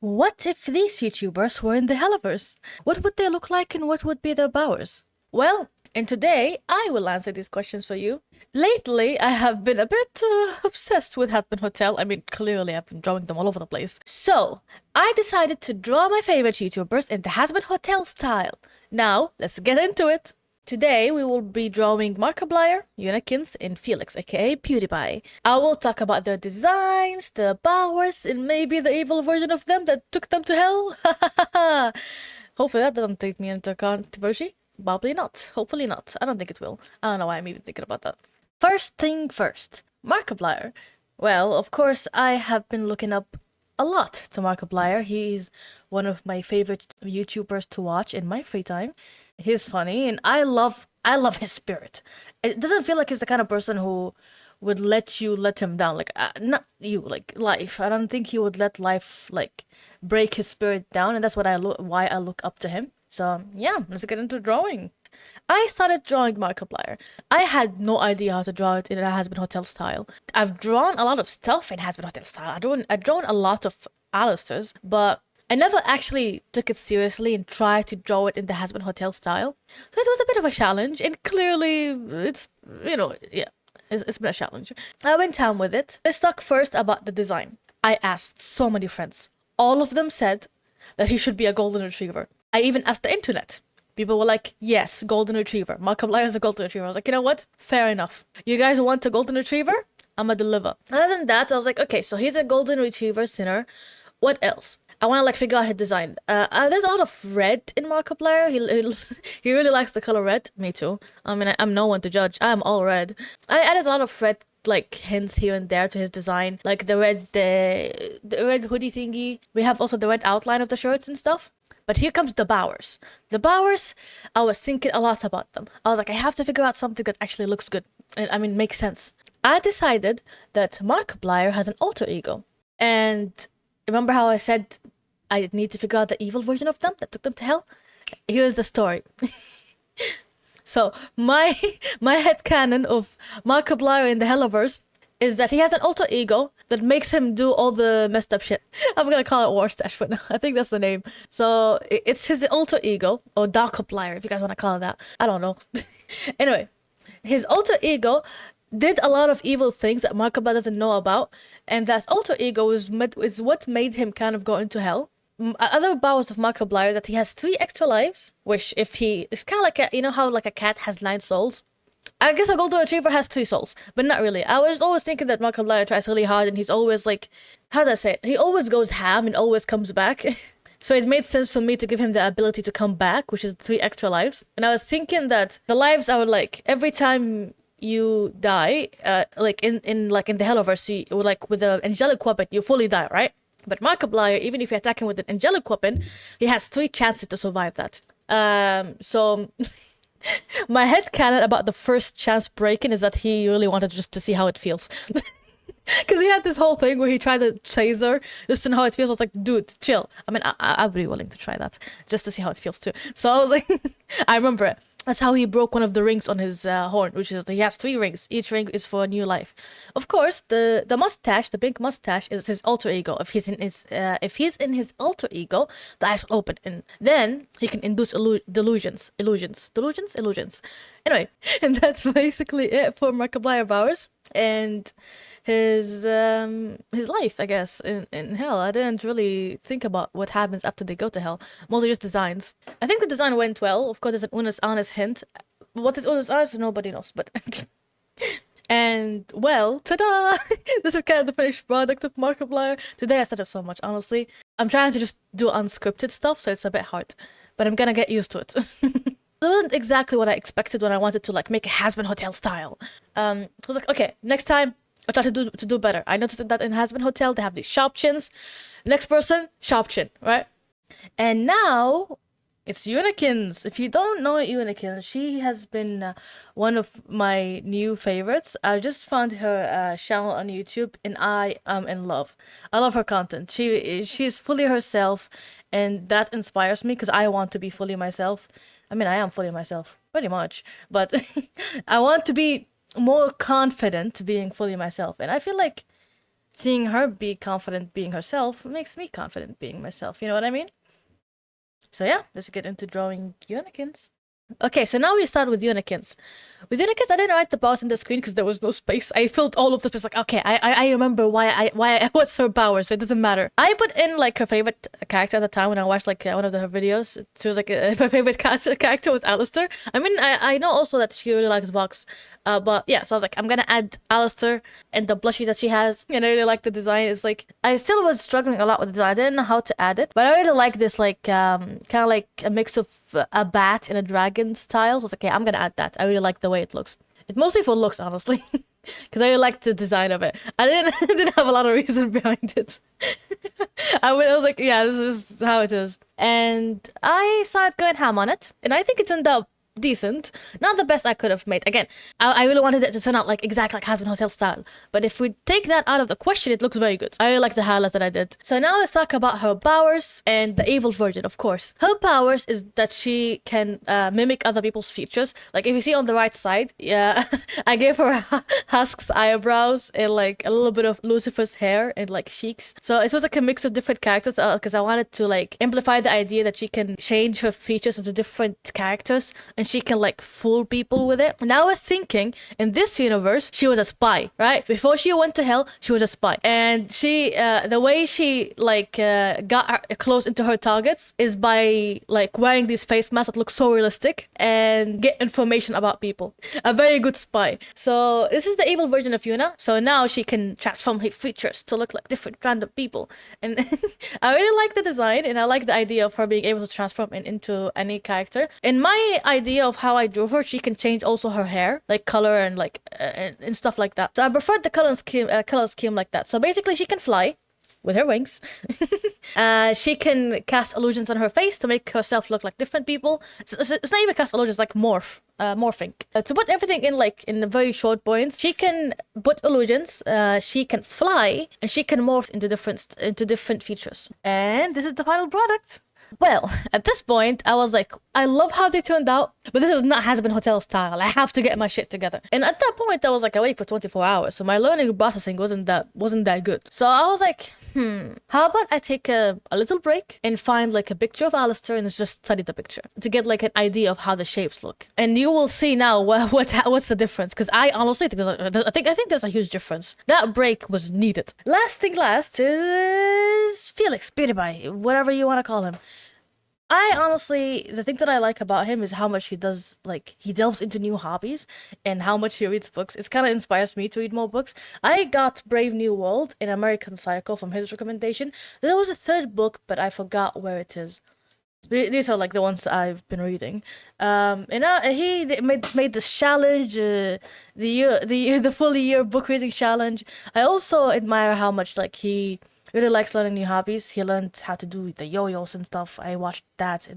What if these YouTubers were in the Helliverse? What would they look like and what would be their powers? Well, and today I will answer these questions for you. Lately, I have been a bit obsessed with Hazbin Hotel. I mean, clearly I've been drawing them all over the place. So, I decided to draw my favorite YouTubers in the Hazbin Hotel style. Now, let's get into it. Today, we will be drawing Markiplier, YonnaKins, and Felix, aka PewDiePie. I will talk about their designs, their powers, and maybe the evil version of them that took them to hell. Hopefully that doesn't take me into controversy. Probably not. Hopefully not. I don't think it will. I don't know why I'm even thinking about that. First thing first, Markiplier. Well, of course, I have been looking up a lot to Markiplier. He's one of my favorite YouTubers to watch in my free time. He's funny, and I love his spirit. It doesn't feel like he's the kind of person who would let him down. Like, not you, like life. I don't think he would let life like break his spirit down, and that's what why I look up to him. So yeah, let's get into drawing. I started drawing Markiplier. I had no idea how to draw it in a Hazbin Hotel style. I've drawn a lot of stuff in Hazbin Hotel style. I've drawn a lot of Alistairs, but I never actually took it seriously and tried to draw it in the Hazbin Hotel style. So it was a bit of a challenge, and clearly it's, yeah, it's been a challenge. I went down with it. Let's talk first about the design. I asked so many friends. All of them said that he should be a golden retriever. I even asked the internet. People were like, yes, golden retriever. Markiplier is a golden retriever. I was like, you know what? Fair enough. You guys want a golden retriever? I'ma deliver. Other than that, I was like, okay, so he's a golden retriever sinner. What else? I want to like figure out his design. There's a lot of red in Markiplier. He really likes the color red. Me too. I mean, I'm no one to judge. I'm all red. I added a lot of red like hints here and there to his design, like the red hoodie thingy. We have also the red outline of the shirts and stuff. But here comes the powers. The powers, I was thinking a lot about them. I was like, I have to figure out something that actually looks good. And I mean, makes sense. I decided that Markiplier has an alter ego. And remember how I said I need to figure out the evil version of them that took them to hell? Here's the story. So, my headcanon of Markiplier in the Helliverse is that he has an alter ego that makes him do all the messed up shit. I'm gonna call it Warstash for now. I think that's the name. So it's his alter ego, or Darkiplier, if you guys want to call it that. I don't know. Anyway, his alter ego did a lot of evil things that Markiplier doesn't know about, and that alter ego is what made him kind of go into hell. Other powers of Markiplier that he has 3 extra lives, which if he is kind of like you know how like a cat has 9 souls. I guess a golden retriever has 3 souls, but not really. I was always thinking that Markiplier tries really hard and he's always like, how do I say it? He always goes ham and always comes back. So it made sense for me to give him the ability to come back, which is 3 extra lives. And I was thinking that the lives are like, every time you die, like in the Helliverse, you like with the angelic weapon, you fully die, right? But Markiplier, even if you attack him with an angelic weapon, he has 3 chances to survive that. So my headcanon about the first chance break-in is that he really wanted just to see how it feels. Because he had this whole thing where he tried to taser just to know how it feels. I was like, dude, chill. I mean, I'd be willing to try that just to see how it feels too. So I was like, I remember it. That's how he broke one of the rings on his horn, which is he has 3 rings. Each ring is for a new life. Of course, the mustache, the big mustache, is his alter ego. If he's in his alter ego, the eyes will open, and then he can induce delusions. Anyway, and that's basically it for Markiplier powers and his life, I guess, in hell. I didn't really think about what happens after they go to hell. Mostly just designs. I think the design went well. Of course, there's an honest hint. What is honest? Nobody knows, but and well, ta-da! This is kind of the finished product of Markiplier. Today I started so much, honestly. I'm trying to just do unscripted stuff, so it's a bit hard, but I'm gonna get used to it. It wasn't exactly what I expected when I wanted to like make a Hazbin Hotel style. I was like, okay, next time I'll try to do better. I noticed that in Hazbin Hotel they have these sharp chins. Next person, sharp chin, right? And now it's YonnaKins. If you don't know YonnaKins, she has been one of my new favorites. I just found her channel on YouTube and I am in love. I love her content. She's fully herself, and that inspires me because I want to be fully myself. I mean, I am fully myself, pretty much, but I want to be more confident being fully myself. And I feel like seeing her be confident being herself makes me confident being myself. You know what I mean? So yeah, let's get into drawing YonnaKins. Okay, so now we start with YonnaKins. With YonnaKins, I didn't write the powers in the screen because there was no space. I filled all of the space. Like, okay, I remember what's her power, so it doesn't matter. I put in like her favorite character at the time when I watched like one of her videos. She was like my favorite character was Alistair. I mean, I know also that she really likes Vox. But yeah, so I was like, I'm gonna add Alistair and the blushy that she has. And I really like the design. It's like, I still was struggling a lot with the design. I didn't know how to add it. But I really like this, like, kind of like a mix of a bat and a dragon style. So I was like, yeah, I'm gonna add that. I really like the way it looks. It's mostly for looks, honestly. Because I really liked the design of it. I didn't have a lot of reason behind it. I was like, yeah, this is how it is. And I started going ham on it. And I think it turned out decent. Not the best I could have made. Again, I really wanted it to turn out like exactly like Hazbin Hotel style. But if we take that out of the question, it looks very good. I really like the highlight that I did. So now let's talk about her powers and the evil version, of course. Her powers is that she can mimic other people's features. Like if you see on the right side, yeah, I gave her Husk's eyebrows and like a little bit of Lucifer's hair and like cheeks. So it was like a mix of different characters because I wanted to like amplify the idea that she can change her features into different characters and she can like fool people with it. And I was thinking, in this universe, she was a spy, right? Before she went to hell, she was a spy. And she, the way she like got her close into her targets is by like wearing these face masks that look so realistic and get information about people. A very good spy. So this is the evil version of Yuna. So now she can transform her features to look like different random people. And I really like the design and I like the idea of her being able to transform into any character. In my idea of how I drew her, she can change also her hair, like color and like and stuff like that. So I preferred the color scheme like that. So basically, she can fly with her wings. She can cast illusions on her face to make herself look like different people. It's not even cast illusions, like morphing. To put everything in like in very short points, she can put illusions, she can fly, and she can morph into different features. And this is the final product. Well, at this point, I was like, I love how they turned out, but this is not Hazbin Hotel style. I have to get my shit together. And at that point, I was like awake for 24 hours, so my learning processing wasn't that good. So I was like, how about I take a little break and find like a picture of Alistair and just study the picture to get like an idea of how the shapes look. And you will see now what's the difference, because I honestly think I think there's a huge difference. That break was needed. Last thing last is Felix, Pewds, whatever you want to call him. I honestly, the thing that I like about him is how much he does, like, he delves into new hobbies and how much he reads books. It kind of inspires me to read more books. I got Brave New World and American Psycho from his recommendation. There was a third book, but I forgot where it is. These are like the ones I've been reading. And he made this challenge, the full year book reading challenge. I also admire how much like he really likes learning new hobbies. He learned how to do the yo-yos and stuff. I watched that,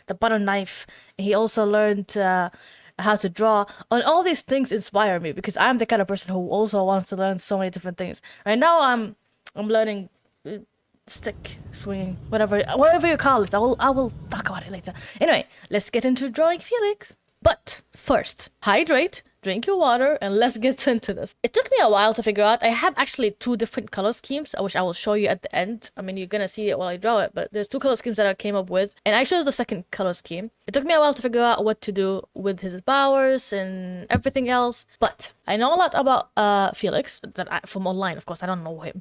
the butter knife. He also learned how to draw. And all these things inspire me because I'm the kind of person who also wants to learn so many different things. Right now, I'm learning stick swinging, whatever you call it. I will talk about it later. Anyway, let's get into drawing Felix. But first, hydrate, drink your water, and let's get into this. It took me a while to figure out. I have actually 2 different color schemes, which I will show you at the end. I mean, you're gonna see it while I draw it, but there's 2 color schemes that I came up with, and I chose the second color scheme. It took me a while to figure out what to do with his powers and everything else, but I know a lot about Felix, from online, of course. I don't know him.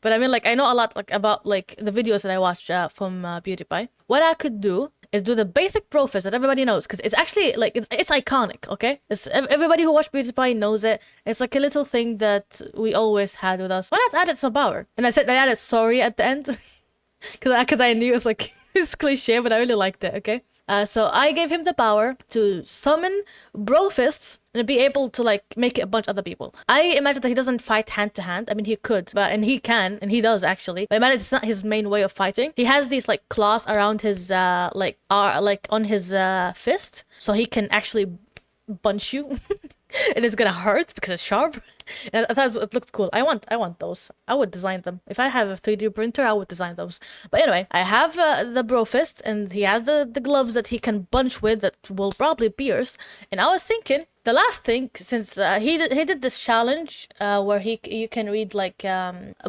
But I mean, like, I know a lot about like the videos that I watched from Pewds. What I could do is do the basic profile that everybody knows, because it's actually like it's iconic. Okay, everybody who watched Pewds knows it. It's like a little thing that we always had with us. Why not add it some power? And I added sorry at the end because I knew it was like it's cliche, but I really liked it. Okay, so I gave him the power to summon bro fists and be able to like make it a bunch of other people. I imagine that he doesn't fight hand to hand. I mean, he could, and he can, and he does actually. But I imagine it's not his main way of fighting. He has these like claws around his like on his fist, so he can actually punch you. and it's gonna hurt because it's sharp. And I thought it looked cool. I want those. I would design them. If I have a 3D printer, I would design those. But anyway, I have the bro fist, and he has the gloves that he can bunch with that will probably pierce. And I was thinking, the last thing, since he did this challenge where you can read like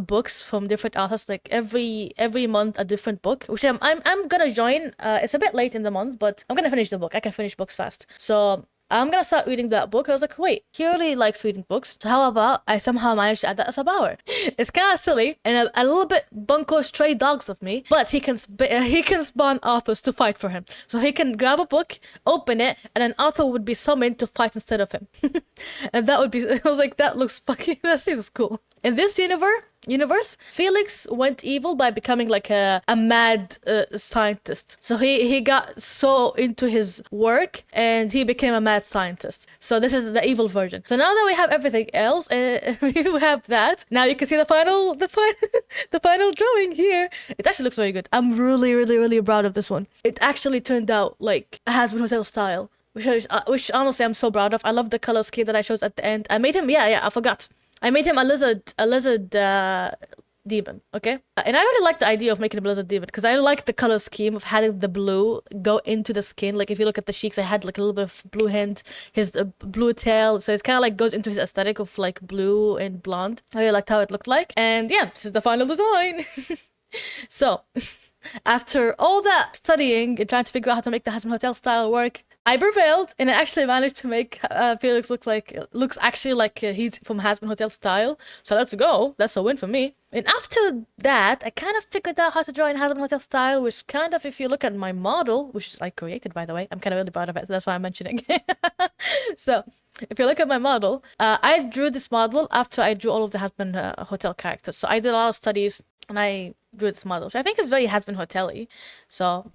books from different authors, like every month a different book, which I'm gonna join. It's a bit late in the month, but I'm gonna finish the book. I can finish books fast, so I'm gonna start reading that book. And I was like, wait, he really likes reading books. So how about I somehow managed to add that as a power? It's kind of silly and a little bit bunko stray dogs of me, but he can spawn authors to fight for him. So he can grab a book, open it, and an author would be summoned to fight instead of him. And that would be, I was like, that looks fucking, that seems cool. In this universe, Felix went evil by becoming like a mad scientist. So he got so into his work and he became a mad scientist. So this is the evil version. So now that we have everything else, we have that. Now you can see the final drawing here. It actually looks very good. I'm really proud of this one. It actually turned out like a Hazbin Hotel style. Which honestly I'm so proud of. I love the color scheme that I chose at the end. I made him, I forgot. I made him a lizard demon, okay? And I really like the idea of making him a lizard demon because I like the color scheme of having the blue go into the skin. Like if you look at the cheeks, I had like a little bit of blue hint, his blue tail. So it's kind of like goes into his aesthetic of like blue and blonde. I really liked how it looked like. And yeah, this is the final design. So after all that studying and trying to figure out how to make the Hazbin Hotel style work, I prevailed, and I actually managed to make Felix looks actually like he's from Hazbin Hotel style. So let's go. That's a win for me. And after that, I kind of figured out how to draw in Hazbin Hotel style, which kind of, if you look at my model, which I created, by the way, I'm kind of really proud of it. That's why I'm mentioning. So if you look at my model, I drew this model after I drew all of the Hazbin Hotel characters. So I did a lot of studies, and I drew this model, which I think is very Hazbin Hotel-y. So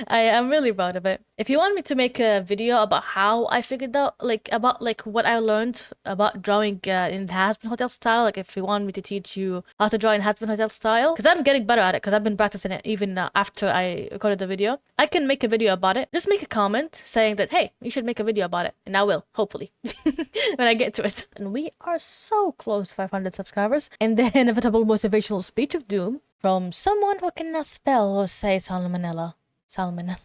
I am really proud of it. If you want me to make a video about how I figured out, about what I learned about drawing in the Hazbin Hotel style, like if you want me to teach you how to draw in Hazbin Hotel style, because I'm getting better at it, because I've been practicing it even after I recorded the video, I can make a video about it. Just make a comment saying that, hey, you should make a video about it, and I will, hopefully, when I get to it. And we are so close to 500 subscribers, and the inevitable motivational speech of doom from someone who cannot spell or say salmonella. Salmonella.